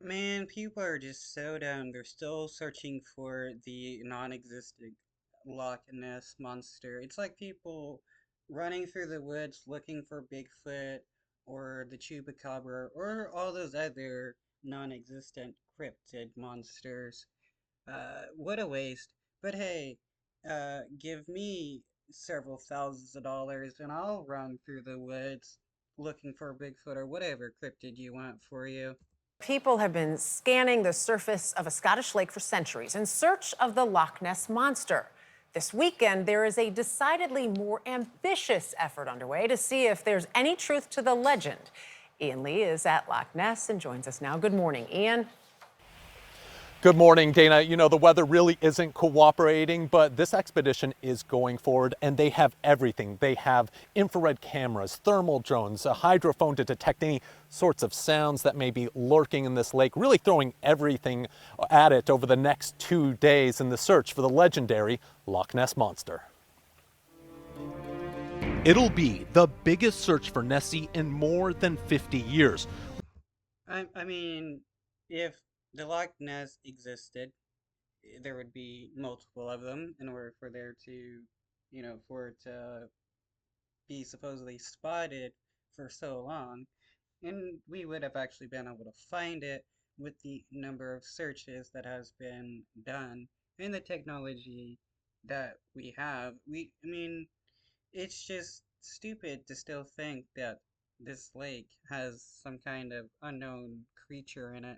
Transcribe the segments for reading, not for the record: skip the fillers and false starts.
Man, people are just so dumb. They're still searching for the non-existent Loch Ness monster. It's like people running through the woods looking for Bigfoot or the Chupacabra or all those other non-existent cryptid monsters. What a waste. But hey, give me several thousands of dollars and I'll run through the woods looking for Bigfoot or whatever cryptid you want for you. People have been scanning the surface of a Scottish lake for centuries in search of the Loch Ness monster. This weekend, there is a decidedly more ambitious effort underway to see if there's any truth to the legend. Ian Lee is at Loch Ness and joins us now. Good morning, Ian. Good morning, Dana. You know, the weather really isn't cooperating, but this expedition is going forward and they have everything. They have infrared cameras, thermal drones, a hydrophone to detect any sorts of sounds that may be lurking in this lake, really throwing everything at it over the next 2 days in the search for the legendary Loch Ness monster. It'll be the biggest search for Nessie in more than 50 years. I mean, if the Loch Ness existed, there would be multiple of them in order for there to, for it to be supposedly spotted for so long. And we would have actually been able to find it with the number of searches that has been done and the technology that we have. I mean, it's just stupid to still think that this lake has some kind of unknown creature in it.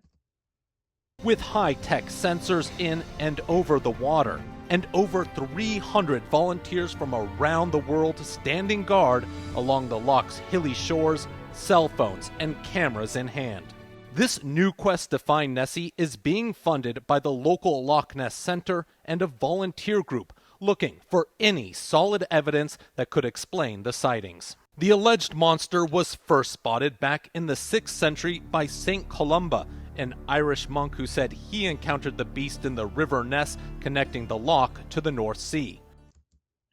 With high-tech sensors in and over the water, and over 300 volunteers from around the world standing guard along the loch's hilly shores, cell phones and cameras in hand. This new quest to find Nessie is being funded by the local Loch Ness Center and a volunteer group looking for any solid evidence that could explain the sightings. The alleged monster was first spotted back in the 6th century by Saint Columba, an Irish monk who said he encountered the beast in the River Ness connecting the loch to the North Sea.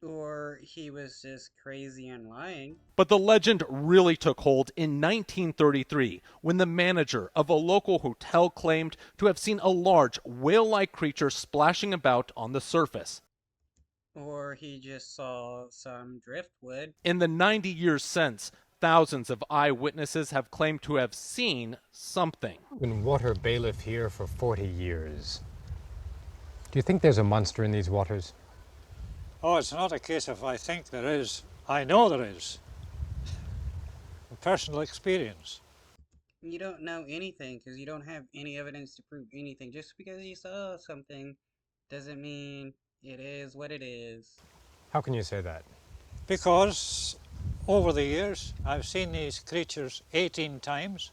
Or he was just crazy and lying. But the legend really took hold in 1933 when the manager of a local hotel claimed to have seen a large whale-like creature splashing about on the surface. Or he just saw some driftwood. In the 90 years since, thousands of eyewitnesses have claimed to have seen something. Been water bailiff here for 40 years. Do you think there's a monster in these waters? Oh, it's not a case of I think there is. I know there is. From personal experience. You don't know anything because you don't have any evidence to prove anything. Just because you saw something doesn't mean it is what it is. How can you say that? Because over the years, I've seen these creatures 18 times.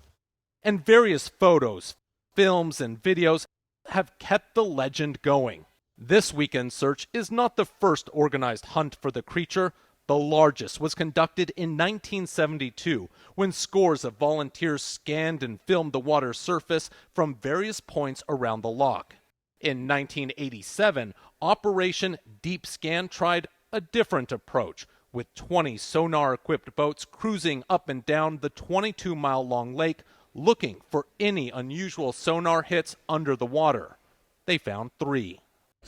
And various photos, films, and videos have kept the legend going. This weekend's search is not the first organized hunt for the creature. The largest was conducted in 1972 when scores of volunteers scanned and filmed the water's surface from various points around the loch. In 1987, Operation Deep Scan tried a different approach, with 20 sonar-equipped boats cruising up and down the 22-mile-long lake looking for any unusual sonar hits under the water. They found 3.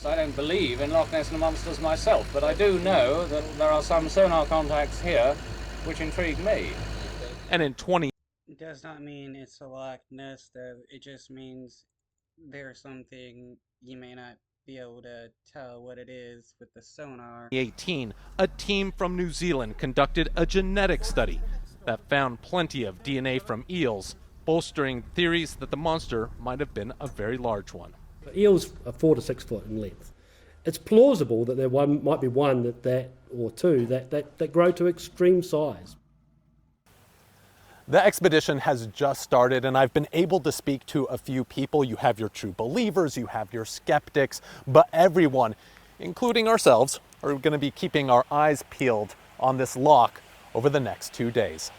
I don't believe in Loch Ness monsters myself, but I do know that there are some sonar contacts here which intrigue me. And in 20... It does not mean it's a Loch Ness, though. It just means there's something you may not be able to tell what it is with the sonar. 2018, a team from New Zealand conducted a genetic study that found plenty of DNA from eels, bolstering theories that the monster might have been a very large one. Eels are 4 to 6 foot in length. It's plausible that there might be one or two that grow to extreme size. The expedition has just started, and I've been able to speak to a few people. You have your true believers, you have your skeptics, but everyone, including ourselves, are going to be keeping our eyes peeled on this loch over the next 2 days.